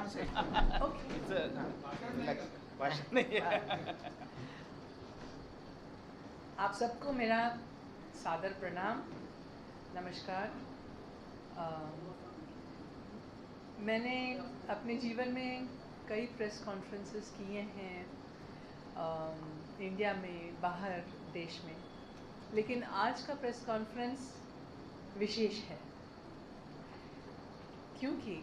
से Okay. next question नहीं है। आप सबको मेरा सादर प्रणाम, नमस्कार। मैंने अपने जीवन में कई प्रेस कॉन्फ्रेंसेस किए हैं, इंडिया में, बाहर देश में, लेकिन आज का प्रेस कॉन्फ्रेंस विशेष है क्योंकि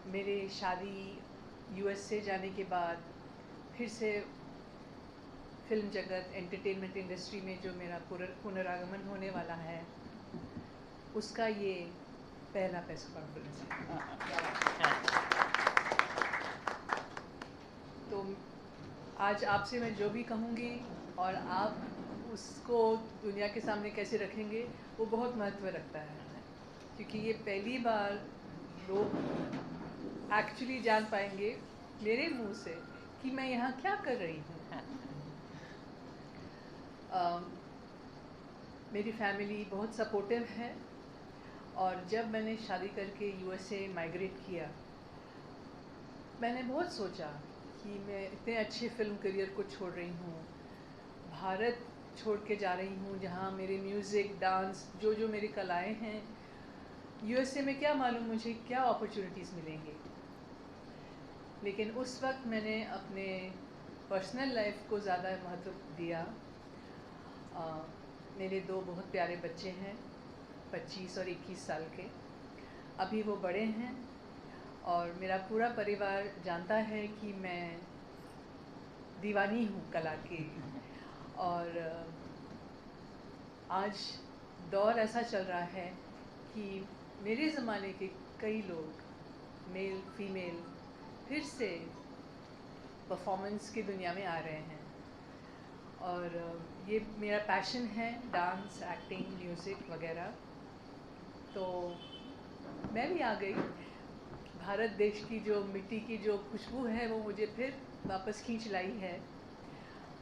मेरे शादी यूएस से जाने के बाद फिर से फिल्म जगत, एंटरटेनमेंट इंडस्ट्री में जो मेरा पुनरागमन होने वाला है, उसका ये पहला प्रेस कॉन्फ्रेंस है। तो आज आपसे मैं जो भी कहूँगी और आप उसको दुनिया के सामने कैसे रखेंगे, वो बहुत महत्व रखता है, क्योंकि ये पहली बार लोग एक्चुअली जान पाएंगे मेरे मुंह से कि मैं यहाँ क्या कर रही हूँ। मेरी फैमिली बहुत सपोर्टिव है और जब मैंने शादी करके यूएसए माइग्रेट किया, मैंने बहुत सोचा कि मैं इतने अच्छे फिल्म करियर को छोड़ रही हूँ, भारत छोड़ के जा रही हूँ जहाँ मेरे म्यूज़िक, डांस, जो मेरी कलाएँ हैं, यूएसए में क्या मालूम मुझे क्या अपॉर्चुनिटीज़ मिलेंगी। लेकिन उस वक्त मैंने अपने पर्सनल लाइफ को ज़्यादा महत्व दिया। मेरे दो बहुत प्यारे बच्चे हैं, 25 और 21 साल के। अभी वो बड़े हैं और मेरा पूरा परिवार जानता है कि मैं दीवानी हूँ कला की। और आज दौर ऐसा चल रहा है कि मेरे ज़माने के कई लोग, मेल फीमेल, फिर से परफॉर्मेंस की दुनिया में आ रहे हैं। और ये मेरा पैशन है, डांस, एक्टिंग, म्यूज़िक वगैरह। तो मैं भी आ गई। भारत देश की जो मिट्टी की जो खुशबू है वो मुझे फिर वापस खींच लाई है।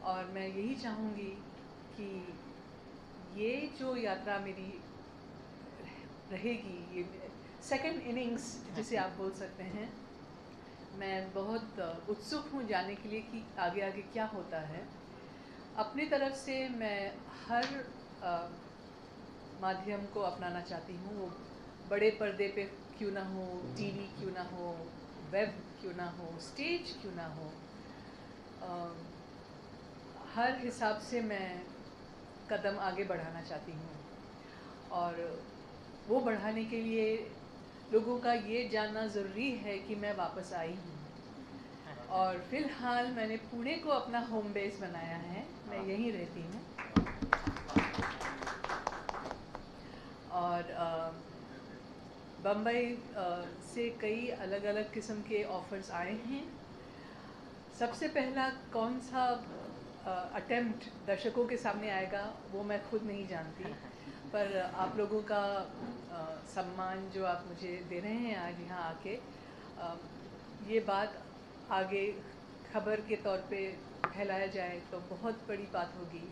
और मैं यही चाहूँगी कि ये जो यात्रा मेरी रहेगी, ये सेकंड इनिंग्स जिसे आप बोल सकते हैं, मैं बहुत उत्सुक हूँ जानने के लिए कि आगे आगे क्या होता है। अपनी तरफ से मैं हर माध्यम को अपनाना चाहती हूँ, वो बड़े पर्दे पे क्यों ना हो, टीवी क्यों ना हो, वेब क्यों ना हो, स्टेज क्यों ना हो, हर हिसाब से मैं कदम आगे बढ़ाना चाहती हूँ। और वो बढ़ाने के लिए लोगों का ये जानना ज़रूरी है कि मैं वापस आई हूँ। और फ़िलहाल मैंने पुणे को अपना होम बेस बनाया है, मैं यहीं रहती हूँ। और बम्बई से कई अलग अलग किस्म के ऑफ़र्स आए हैं। सबसे पहला कौन सा अटेम्प्ट दर्शकों के सामने आएगा वो मैं खुद नहीं जानती, पर आप लोगों का सम्मान जो आप मुझे दे रहे हैं आज यहाँ आके, ये बात आगे खबर के तौर पे फैलाया जाए तो बहुत बड़ी बात होगी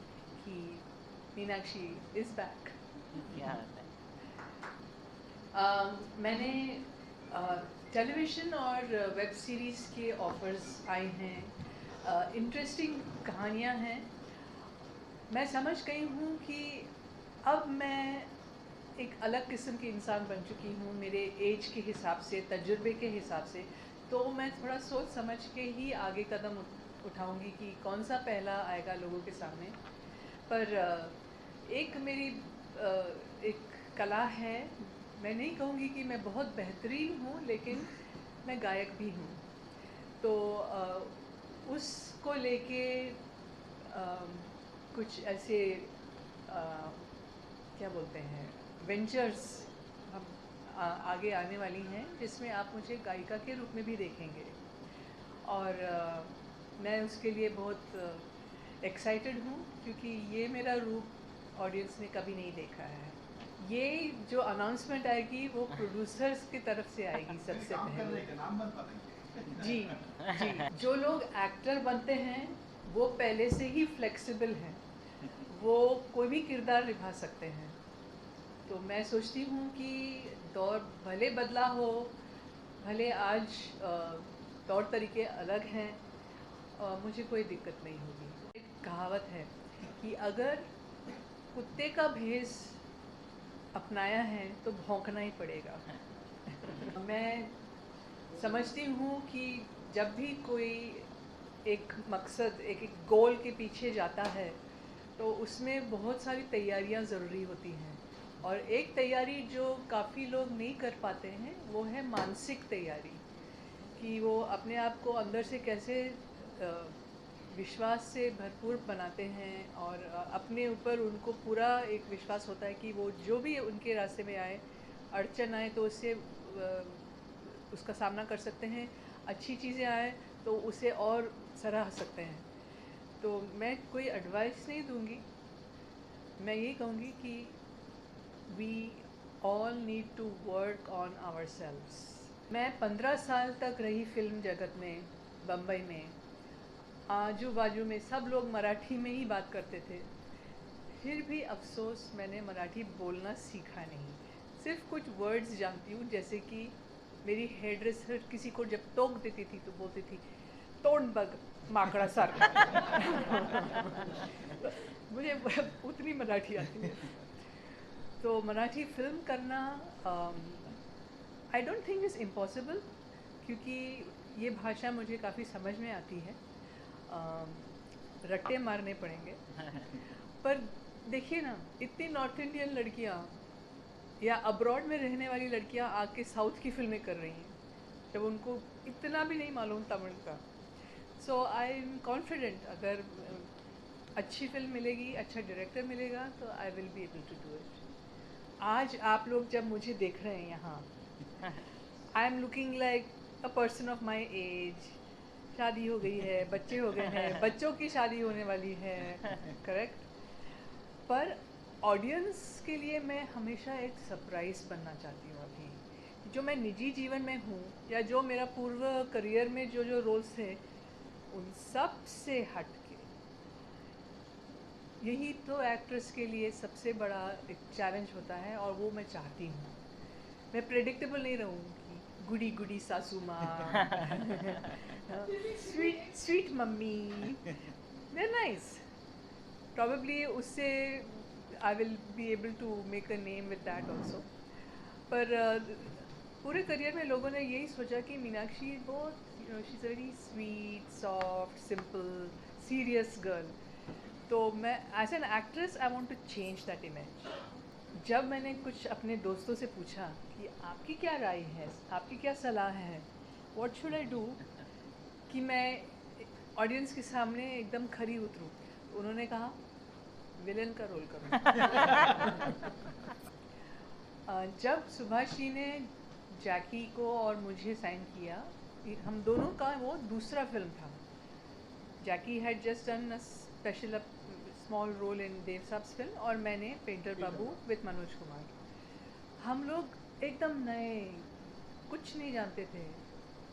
कि मीनाक्षी इज़ बैक। मैंने टेलीविज़न और वेब सीरीज़ के ऑफ़र्स आए हैं, इंटरेस्टिंग कहानियाँ हैं। मैं समझ गई हूँ कि अब मैं एक अलग किस्म की इंसान बन चुकी हूँ, मेरे एज के हिसाब से, तजुर्बे के हिसाब से। तो मैं थोड़ा सोच समझ के ही आगे कदम उठाऊँगी कि कौन सा पहला आएगा लोगों के सामने। पर एक मेरी एक कला है, मैं नहीं कहूँगी कि मैं बहुत बेहतरीन हूँ, लेकिन मैं गायक भी हूँ। तो उसको लेके कुछ ऐसे क्या बोलते हैं, वेंचर्स हम आगे आने वाली हैं, जिसमें आप मुझे गायिका के रूप में भी देखेंगे। और मैं उसके लिए बहुत एक्साइटेड हूँ, क्योंकि ये मेरा रूप ऑडियंस ने कभी नहीं देखा है। ये जो अनाउंसमेंट आएगी वो प्रोड्यूसर्स की तरफ से आएगी सबसे पहले। जी जी, जो लोग एक्टर बनते हैं वो पहले से ही फ्लेक्सिबल हैं, वो कोई भी किरदार निभा सकते हैं। तो मैं सोचती हूँ कि दौर भले बदला हो, भले आज तौर तरीके अलग हैं, मुझे कोई दिक्कत नहीं होगी। एक कहावत है कि अगर कुत्ते का भेष अपनाया है तो भौंकना ही पड़ेगा। मैं समझती हूँ कि जब भी कोई एक मकसद, एक गोल के पीछे जाता है तो उसमें बहुत सारी तैयारियाँ ज़रूरी होती हैं, और एक तैयारी जो काफ़ी लोग नहीं कर पाते हैं वो है मानसिक तैयारी, कि वो अपने आप को अंदर से कैसे विश्वास से भरपूर बनाते हैं, और अपने ऊपर उनको पूरा एक विश्वास होता है कि वो जो भी उनके रास्ते में आए, अड़चन आए तो उससे उसका सामना कर सकते हैं, अच्छी चीज़ें आए तो उसे और सराह सकते हैं। तो मैं कोई एडवाइस नहीं दूंगी, मैं यही कहूँगी कि we all need to work on ourselves. मैं 15 साल तक रही फिल्म जगत में, बम्बई में। आजू बाजू में सब लोग मराठी में ही बात करते थे, फिर भी अफसोस मैंने मराठी बोलना सीखा नहीं। सिर्फ कुछ वर्ड्स जानती हूँ, जैसे कि मेरी हेयर ड्रेसर किसी को जब टोक देती थी तो बोलती थी तोंड बग माकड़ा सारखा। मुझे उतनी मराठी आती है। तो मराठी फिल्म करना I don't think is impossible, क्योंकि ये भाषा मुझे काफ़ी समझ में आती है। रट्टे मारने पड़ेंगे। पर देखिए ना, इतनी नॉर्थ इंडियन लड़कियाँ या अब्रॉड में रहने वाली लड़कियाँ आके साउथ की फिल्में कर रही हैं, जब उनको इतना भी नहीं मालूम तमिल का। सो आई एम कॉन्फिडेंट, अगर अच्छी फिल्म मिलेगी, अच्छा डायरेक्टर मिलेगा, तो I will be able to do it. आज आप लोग जब मुझे देख रहे हैं यहाँ, I am looking like a person of my age. शादी हो गई है, बच्चे हो गए हैं, बच्चों की शादी होने वाली है, करेक्ट। पर ऑडियंस के लिए मैं हमेशा एक सरप्राइज़ बनना चाहती हूँ। अभी जो मैं निजी जीवन में हूँ या जो मेरा पूर्व करियर में जो जो रोल्स थे, उन सब से हट के, यही तो एक्ट्रेस के लिए सबसे बड़ा एक चैलेंज होता है, और वो मैं चाहती हूँ। मैं प्रेडिक्टेबल नहीं रहूँगी, गुडी गुडी सासू माँ, sweet sweet mummy, they nice, probably उससे I will be able to make a name with that also. पर पूरे करियर में लोगों ने यही सोचा कि मीनाक्षी बहुत, she is very sweet, soft, simple, serious girl. तो मैं as an actress I want to change that image. जब मैंने कुछ अपने दोस्तों से पूछा कि आपकी क्या राय है, आपकी क्या सलाह है, व्हाट शुड आई डू, कि मैं ऑडियंस के सामने एकदम खरी उतरूँ, तो उन्होंने कहा विलन का रोल करो। जब सुभाष जी ने जैकी को और मुझे साइन किया, हम दोनों का वो दूसरा फिल्म था। Jackie had just done a special small role in Dev Sahab's film, और मैंने पेंटर बाबू विद मनोज कुमार। हम लोग एकदम नए, कुछ नहीं जानते थे।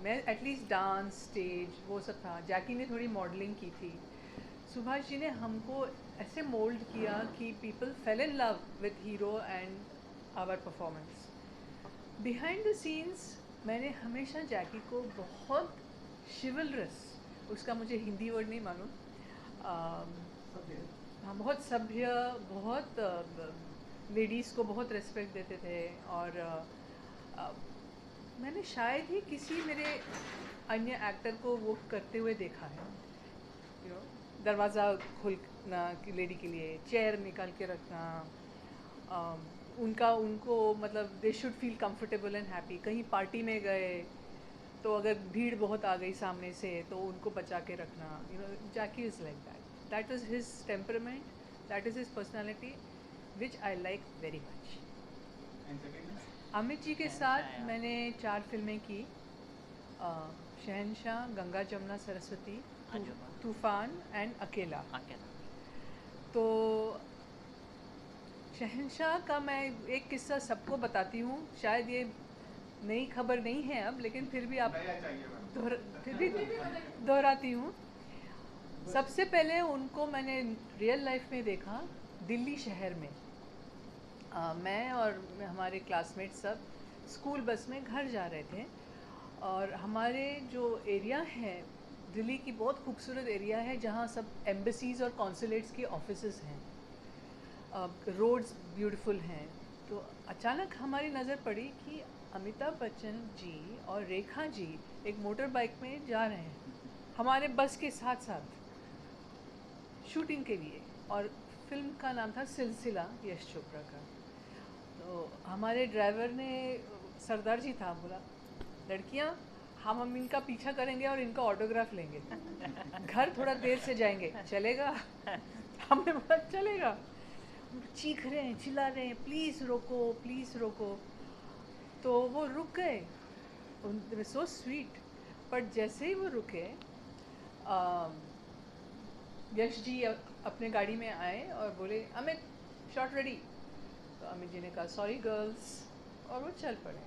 मैं एटलीस्ट डांस, स्टेज, वो सब था। जैकी ने थोड़ी मॉडलिंग की थी। सुभाष जी ने हमको ऐसे मोल्ड किया कि people fell in love with hero and our performance. Behind the scenes मैंने हमेशा जैकी को बहुत शिवलरस, उसका मुझे हिंदी वर्ड नहीं मालूम, हाँ, बहुत सभ्य, बहुत लेडीज़ को बहुत रिस्पेक्ट देते थे। और मैंने शायद ही किसी मेरे अन्य एक्टर को वो करते हुए देखा है। यू नो, दरवाज़ा खोलना कि लेडी के लिए, चेयर निकाल के रखना, उनको मतलब they should feel comfortable and happy. कहीं पार्टी में गए तो अगर भीड़ बहुत आ गई सामने से तो उनको बचा के रखना। You know, Jackie is like that, that is his temperament, that is his personality, which I like very much. Amit ji के साथ मैंने 4 फिल्में की, शहंशाह, गंगा जमुना सरस्वती, तूफान एंड अकेला। तो शहंशाह का मैं एक किस्सा सबको बताती हूँ, शायद ये नई खबर नहीं है अब, लेकिन फिर भी आप फिर भी दोहराती हूँ। सबसे पहले उनको मैंने रियल लाइफ में देखा दिल्ली शहर में। मैं और हमारे क्लासमेट सब स्कूल बस में घर जा रहे थे, और हमारे जो एरिया है दिल्ली की बहुत खूबसूरत एरिया है जहाँ सब एम्बेसीज़ और कॉन्सुलेट्स के ऑफिसेस हैं, रोड्स ब्यूटीफुल हैं। तो अचानक हमारी नज़र पड़ी कि अमिताभ बच्चन जी और रेखा जी एक मोटर बाइक में जा रहे हैं हमारे बस के साथ साथ शूटिंग के लिए, और फिल्म का नाम था सिलसिला, यश चोपड़ा का। तो हमारे ड्राइवर ने, सरदार जी था, बोला लड़कियां हम इनका पीछा करेंगे और इनका ऑटोग्राफ लेंगे, घर थोड़ा देर से जाएंगे, चलेगा? हमने बोला चलेगा। चीख रहे हैं, चिल्ला रहे हैं, प्लीज़ रोको प्लीज़ रोको। तो वो रुक गए, सो स्वीट। बट जैसे ही वो रुके, यश जी अपने गाड़ी में आए और बोले अमित शॉट रेडी। तो अमित जी ने कहा सॉरी गर्ल्स, और वो चल पड़े।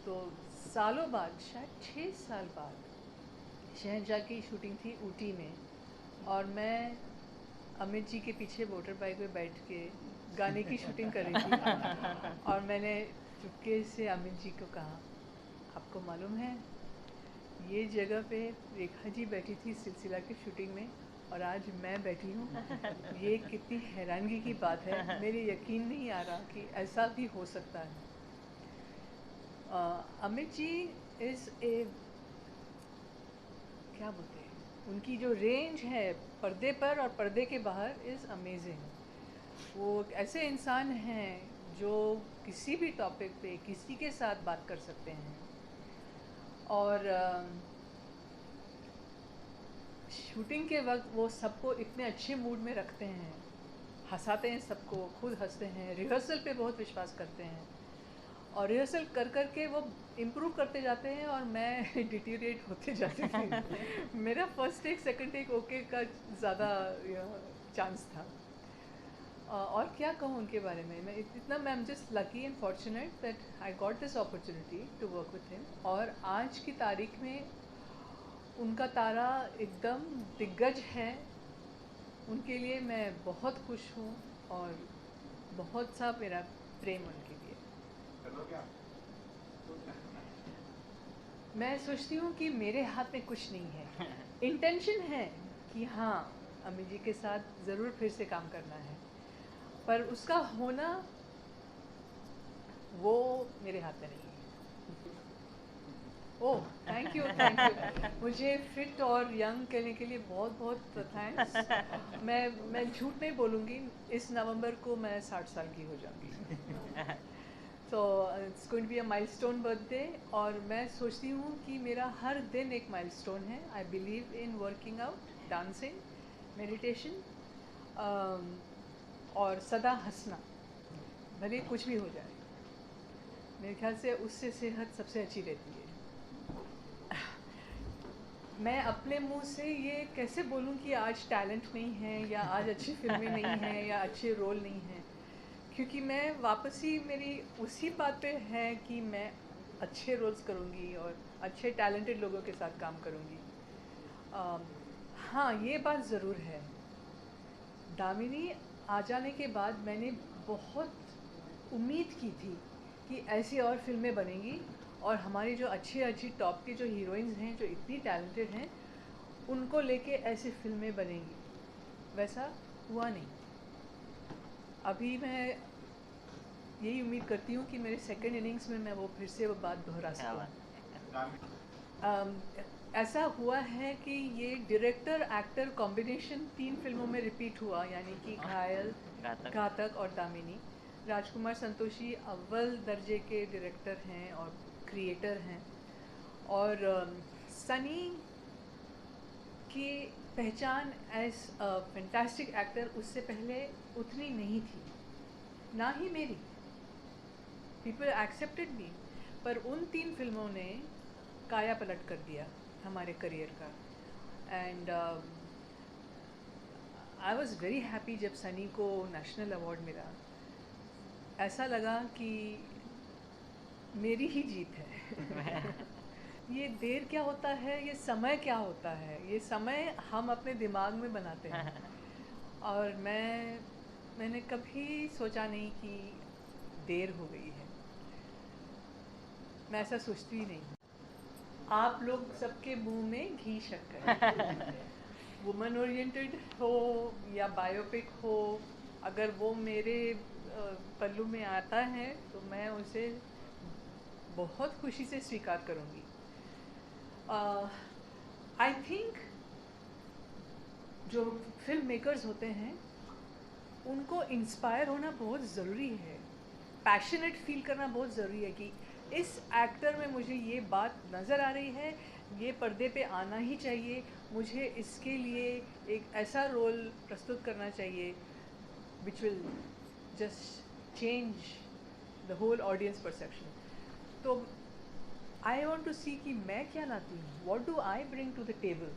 तो सालों बाद, शायद 6 साल बाद, शहंशाह की शूटिंग थी ऊटी में, और मैं अमित जी के पीछे मोटर बाइक पे बैठ के गाने की शूटिंग कर रही थी। और मैंने चुपके से अमित जी को कहा, आपको मालूम है ये जगह पे रेखा जी बैठी थी सिलसिला की शूटिंग में और आज मैं बैठी हूँ। ये कितनी हैरानगी की बात है, मेरे यकीन नहीं आ रहा कि ऐसा भी हो सकता है। अमित जी इज़ ए, क्या बोलते हैं, उनकी जो रेंज है पर्दे पर और पर्दे के बाहर इज़ अमेजिंग। वो ऐसे इंसान हैं जो किसी भी टॉपिक पे किसी के साथ बात कर सकते हैं, और शूटिंग के वक्त वो सबको इतने अच्छे मूड में रखते हैं, हंसाते हैं सबको, खुद हंसते हैं, रिहर्सल पे बहुत विश्वास करते हैं, और रिहर्सल कर कर के वो इम्प्रूव करते जाते हैं और मैं डिटीरिएट होते जाती थी। मेरा first take second take okay का ज़्यादा चांस था। और क्या कहूँ उनके बारे में, मैं इतना, मैं am just lucky and fortunate that I got this opportunity to work with him. और आज की तारीख में उनका तारा एकदम दिग्गज है, उनके लिए मैं बहुत खुश हूँ और बहुत सा मेरा प्रेम उनके लिए। मैं सोचती हूँ कि मेरे हाथ में कुछ नहीं है, इंटेंशन है कि हाँ अमित जी के साथ ज़रूर फिर से काम करना है, पर उसका होना वो मेरे हाथ में नहीं है। Oh thank you thank you, मुझे फिट और यंग कहने के लिए बहुत बहुत थैंक्स। मैं झूठ नहीं बोलूँगी, इस नवंबर को मैं 60 साल की हो जाऊँगी। तो it's going to be a milestone birthday, और मैं सोचती हूँ कि मेरा हर दिन एक माइलस्टोन है। I believe in working out, dancing, meditation, और सदा हंसना, भले कुछ भी हो जाए। मेरे ख्याल से उससे सेहत सबसे अच्छी रहती है। मैं अपने मुंह से ये कैसे बोलूं कि आज टैलेंट नहीं है या आज अच्छी फिल्में नहीं हैं या अच्छे रोल नहीं हैं, क्योंकि मैं वापस ही मेरी उसी बात पे है कि मैं अच्छे रोल्स करूँगी और अच्छे टैलेंटेड लोगों के साथ काम करूँगी। हाँ ये बात ज़रूर है, दामिनी आ जाने के बाद मैंने बहुत उम्मीद की थी कि ऐसी और फिल्में बनेंगी और हमारी जो अच्छी अच्छी टॉप की जो हीरोइंस हैं जो इतनी टैलेंटेड हैं उनको लेके ऐसी फिल्में बनेंगी। वैसा हुआ नहीं। अभी मैं यही उम्मीद करती हूँ कि मेरे सेकंड इनिंग्स में मैं वो फिर से वो बात दोहरा सकूँ। ऐसा हुआ है कि ये डायरेक्टर एक्टर कॉम्बिनेशन 3 फिल्मों में रिपीट हुआ, यानी कि घायल, घातक और दामिनी। राजकुमार संतोषी अव्वल दर्जे के डायरेक्टर हैं और क्रिएटर हैं, और सनी की पहचान एज अ फैंटास्टिक एक्टर उससे पहले उतनी नहीं थी, ना ही मेरी। पीपल एक्सेप्टेड मी, पर उन 3 फिल्मों ने काया पलट कर दिया हमारे करियर का। And I was very happy जब सनी को नेशनल अवार्ड मिला। ऐसा लगा कि मेरी ही जीत है। ये देर क्या होता है, ये समय क्या होता है, ये समय हम अपने दिमाग में बनाते हैं। और मैंने कभी सोचा नहीं कि देर हो गई है, मैं ऐसा सोचती ही नहीं। आप लोग सबके मुंह में घी शक्कर। वुमन ओरिएंटेड हो या बायोपिक हो, अगर वो मेरे पल्लू में आता है तो मैं उसे बहुत खुशी से स्वीकार करूँगी। आई थिंक जो फिल्म मेकर्स होते हैं उनको इंस्पायर होना बहुत ज़रूरी है, पैशनेट फील करना बहुत ज़रूरी है कि इस एक्टर में मुझे ये बात नज़र आ रही है, ये पर्दे पे आना ही चाहिए, मुझे इसके लिए एक ऐसा रोल प्रस्तुत करना चाहिए which will just change the whole audience perception. तो आई वॉन्ट टू सी कि मैं क्या लाती हूँ, what do I bring to the table.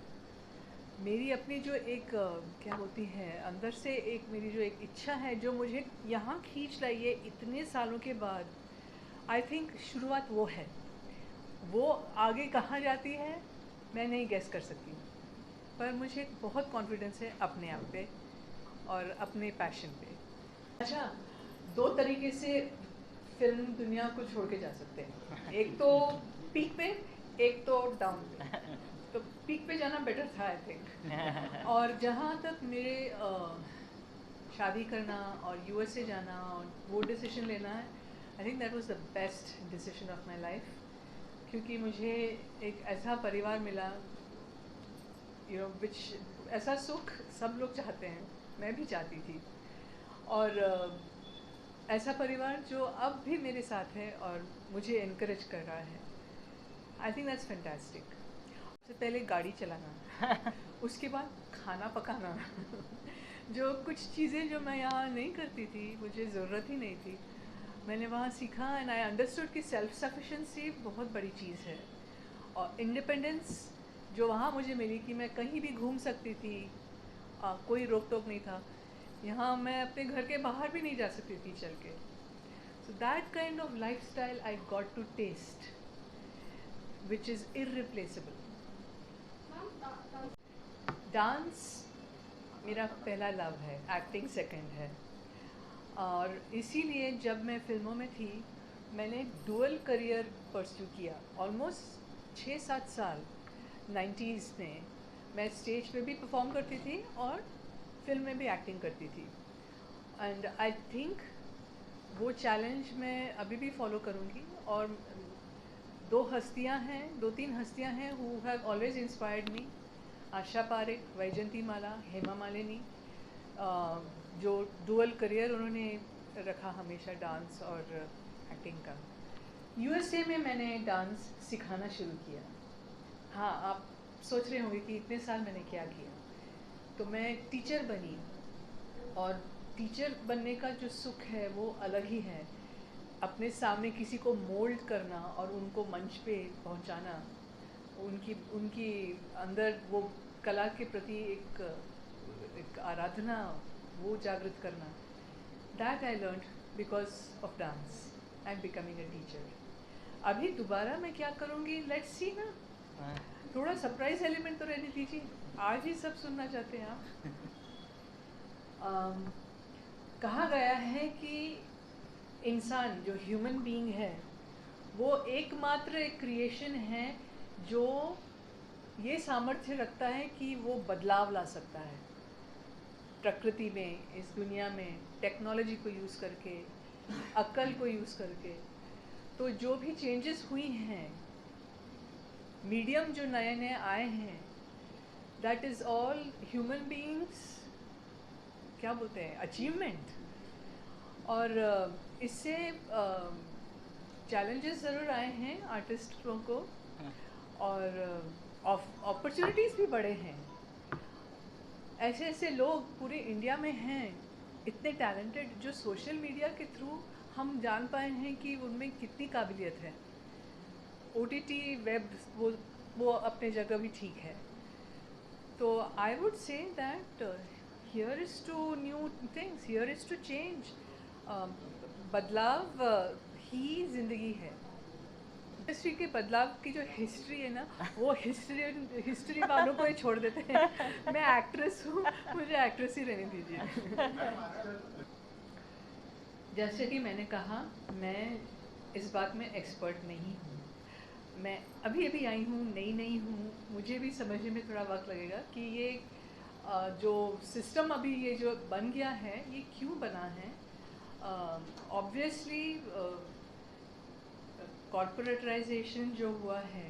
मेरी अपनी जो एक क्या होती है अंदर से, एक मेरी जो एक इच्छा है जो मुझे यहाँ खींच लाई है इतने सालों के बाद, आई थिंक शुरुआत वो है। वो आगे कहाँ जाती है मैं नहीं गेस कर सकती, पर मुझे बहुत कॉन्फिडेंस है अपने आप पे और अपने पैशन पे। अच्छा, दो तरीके से फिल्म दुनिया को छोड़ के जा सकते हैं, एक तो पीक पे, एक तो डाउन पे। तो पीक पे जाना बेटर था आई थिंक। और जहाँ तक मेरे शादी करना और यूएसए जाना और वो डिसीजन लेना है, I think that was the best decision of my life, क्योंकि मुझे एक ऐसा परिवार मिला विच ऐसा सुख सब लोग चाहते हैं, मैं भी चाहती थी। और ऐसा परिवार जो अब भी मेरे साथ है और मुझे इनकरेज कर रहा है। I think that's fantastic. सबसे पहले गाड़ी चलाना, उसके बाद खाना पकाना। जो कुछ चीज़ें जो मैं यहाँ नहीं करती थी, मुझे ज़रूरत ही नहीं थी, मैंने वहाँ सीखा एंड आई अंडरस्टूड कि सेल्फ सफिशेंसी बहुत बड़ी चीज़ है। और इंडिपेंडेंस जो वहाँ मुझे मिली कि मैं कहीं भी घूम सकती थी, कोई रोक टोक नहीं था। यहाँ मैं अपने घर के बाहर भी नहीं जा सकती थी चल के। So that kind of lifestyle I got to taste which is irreplaceable. Dance मेरा पहला लव है, एक्टिंग सेकंड है। और इसीलिए जब मैं फिल्मों में थी मैंने डुअल करियर परस्यू किया ऑलमोस्ट 6-7 साल। 90s में मैं स्टेज पे भी परफॉर्म करती थी और फिल्म में भी एक्टिंग करती थी। एंड आई थिंक वो चैलेंज मैं अभी भी फॉलो करूँगी। और दो तीन हस्तियाँ हैं who have always inspired me, Asha Parekh, Vyjayanthimala, Hema Malini, जो डुअल करियर उन्होंने रखा हमेशा डांस और एक्टिंग का। यूएसए में मैंने डांस सिखाना शुरू किया। हाँ, आप सोच रहे होंगे कि इतने साल मैंने क्या किया। तो मैं टीचर बनी, और टीचर बनने का जो सुख है वो अलग ही है। अपने सामने किसी को मोल्ड करना और उनको मंच पे पहुंचाना, उनकी अंदर वो कला के प्रति एक आराधना वो जागृत करना, that I learned because of dance and becoming a teacher. अभी दोबारा मैं क्या करूँगी, लेट्स सी ना। थोड़ा सरप्राइज एलिमेंट तो रहने दीजिए, आज ही सब सुनना चाहते हैं आप। कहा गया है कि इंसान जो ह्यूमन बीइंग है वो एकमात्र एक क्रिएशन है जो ये सामर्थ्य रखता है कि वो बदलाव ला सकता है प्रकृति में, इस दुनिया में, टेक्नोलॉजी को यूज़ करके, अक्ल को यूज़ करके। तो जो भी चेंजेस हुई हैं, मीडियम जो नए नए आए हैं, that is all human beings क्या बोलते हैं, अचीवमेंट। और इससे चैलेंजेस ज़रूर आए हैं आर्टिस्टों को, और अपॉर्चुनिटीज़ भी बढ़े हैं। ऐसे ऐसे लोग पूरे इंडिया में हैं इतने टैलेंटेड, जो सोशल मीडिया के थ्रू हम जान पाए हैं कि उनमें कितनी काबिलियत है। OTT वेब वो अपने जगह भी ठीक है। तो I would say that here is to new things, here is to change. बदलाव ही ज़िंदगी है। इंडस्ट्री के बदलाव की जो हिस्ट्री है ना, वो हिस्ट्री वालों को ही छोड़ देते हैं। मैं एक्ट्रेस हूँ, मुझे एक्ट्रेस ही रहने दीजिए। जैसे कि मैंने कहा, मैं इस बात में एक्सपर्ट नहीं हूँ, मैं अभी अभी आई हूँ, नई हूँ, मुझे भी समझने में थोड़ा वक्त लगेगा कि ये जो सिस्टम अभी ये जो बन गया है ये क्यों बना है। ऑब्वियसली कॉरपोरेटराइजेशन जो हुआ है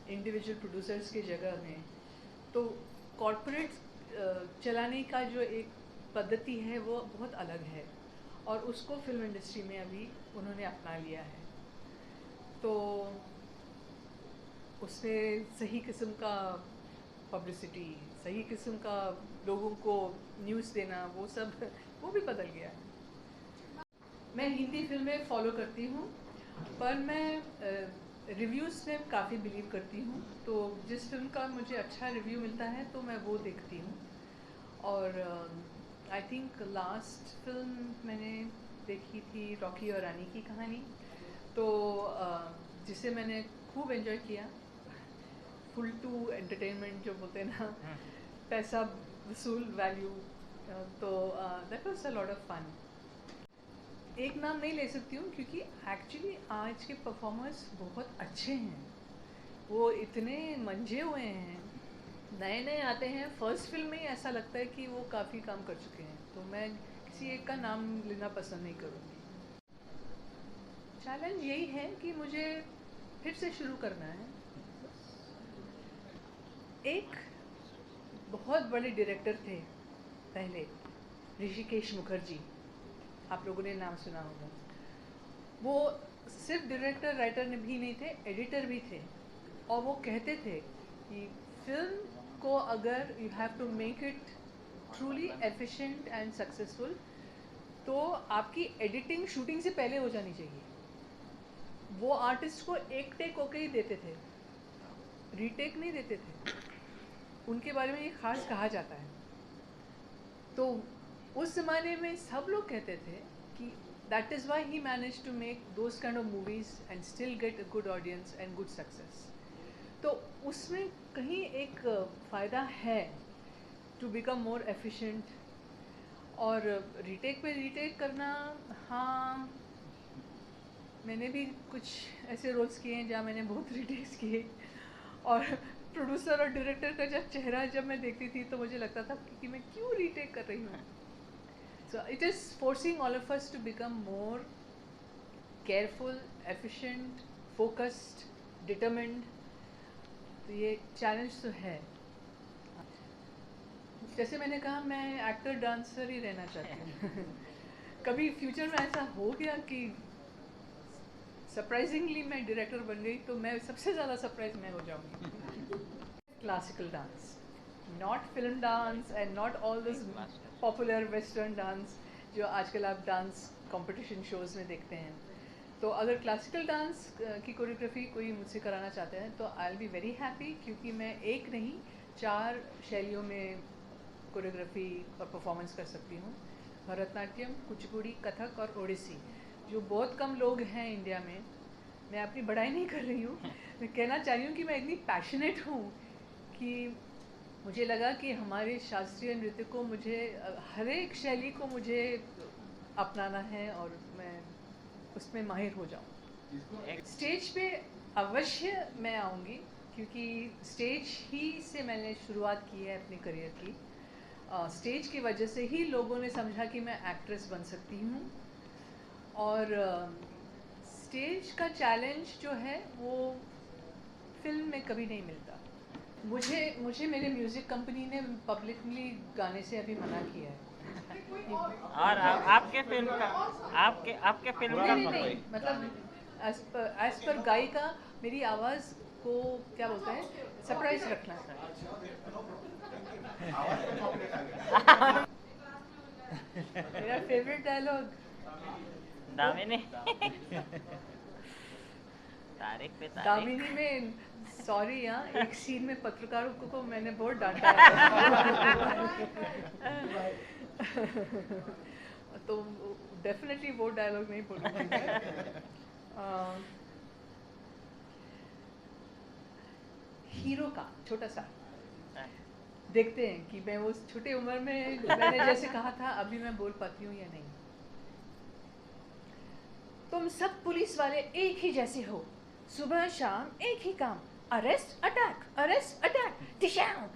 इंडिविजुअल प्रोड्यूसर्स के जगह में, तो कॉरपोरेट चलाने का जो एक पद्धति है वो बहुत अलग है और उसको फिल्म इंडस्ट्री में अभी उन्होंने अपना लिया है। तो उसमें सही किस्म का पब्लिसिटी, सही किस्म का लोगों को न्यूज़ देना, वो सब वो भी बदल गया है। मैं हिंदी फिल्में फॉलो करती हूँ, पर मैं रिव्यूज़ में काफ़ी बिलीव करती हूँ। तो जिस फिल्म का मुझे अच्छा रिव्यू मिलता है तो मैं वो देखती हूँ। और आई थिंक लास्ट फिल्म मैंने देखी थी रॉकी और रानी की कहानी, तो जिसे मैंने खूब एंजॉय किया। फुल टू एंटरटेनमेंट जो बोलते हैं ना, पैसा वसूल वैल्यू, तो that was a lot of fun. एक नाम नहीं ले सकती हूँ क्योंकि एक्चुअली आज के परफॉर्मर्स बहुत अच्छे हैं, वो इतने मंझे हुए हैं, नए नए आते हैं, फर्स्ट फिल्म में ही ऐसा लगता है कि वो काफ़ी काम कर चुके हैं। तो मैं किसी एक का नाम लेना पसंद नहीं करूँगी। चैलेंज यही है कि मुझे फिर से शुरू करना है। एक बहुत बड़े डायरेक्टर थे पहले, ऋषिकेश मुखर्जी, आप लोगों ने नाम सुना होगा। वो सिर्फ डायरेक्टर राइटर भी नहीं थे, एडिटर भी थे। और वो कहते थे कि फिल्म को अगर you have to make it truly efficient and successful, तो आपकी एडिटिंग शूटिंग से पहले हो जानी चाहिए। वो आर्टिस्ट को एक टेक ओके ही देते थे, रीटेक नहीं देते थे। उनके बारे में ये खास कहा जाता है। तो उस ज़माने में सब लोग कहते थे कि that is why he managed to make those kind of movies and still get a good audience and good success. तो उसमें कहीं एक फ़ायदा है टू बिकम मोर एफिशिएंट। और रीटेक पे रीटेक करना, हाँ, मैंने भी कुछ ऐसे रोल्स किए हैं जहाँ मैंने बहुत रीटेक्स किए। और प्रोड्यूसर और डायरेक्टर का जब चेहरा जब मैं देखती थी तो मुझे लगता था कि मैं क्यों रीटेक कर रही हूँ। So it is forcing all of us to become more careful, efficient, focused, determined. तो ये चैलेंज तो है। जैसे मैंने कहा, मैं एक्टर डांसर ही रहना चाहती हूँ। कभी फ्यूचर में ऐसा हो गया कि सरप्राइजिंगली मैं डायरेक्टर बन गई तो मैं सबसे ज़्यादा सरप्राइज मैं हो जाऊँगी। Classical dance, not film dance and not all this popular western dance जो आजकल आप डांस कंपटीशन शोज़ में देखते हैं। तो अगर क्लासिकल डांस की कोरियोग्राफी कोई मुझसे कराना चाहते हैं तो I will be very happy, क्योंकि मैं एक नहीं 4 शैलियों में कोरियोग्राफी और परफॉर्मेंस कर सकती हूँ। भरतनाट्यम, कुचिपुड़ी, कथक और ओडिसी, जो बहुत कम लोग हैं इंडिया में। मैं अपनी बड़ाई नहीं कर रही हूँ, मैं कहना चाह रही हूँ कि मैं इतनी पैशनेट हूँ कि मुझे लगा कि हमारे शास्त्रीय नृत्य को मुझे हर एक शैली को मुझे अपनाना है और मैं उसमें माहिर हो जाऊँ। स्टेज पे अवश्य मैं आऊँगी, क्योंकि स्टेज ही से मैंने शुरुआत की है अपने करियर की। स्टेज की वजह से ही लोगों ने समझा कि मैं एक्ट्रेस बन सकती हूँ। और स्टेज का चैलेंज जो है वो फिल्म में कभी नहीं मिलता। मुझे मेरे म्यूज़िक कंपनी ने पब्लिकली गाने से अभी मना किया है। और आपके फिल्म का आपके फिल्म का नहीं, मतलब एज पर गायिका मेरी आवाज़ को क्या बोलते हैं, सरप्राइज रखना है। मेरा फेवरेट डायलॉग दामिनी तारीख पे तारीख। दामिनी में, सॉरी यहाँ एक सीन में पत्रकारों को मैंने बहुत डांटा है। तो डेफिनेटली वो डायलॉग नहीं बोलूँगी मैं। हीरो का छोटा सा देखते हैं कि मैं उस छोटी उम्र में मैंने जैसे कहा था अभी मैं बोल पाती हूँ या नहीं। तुम सब पुलिस वाले एक ही जैसे हो, सुबह शाम एक ही काम, अरेस्ट अटैक, दिशाओ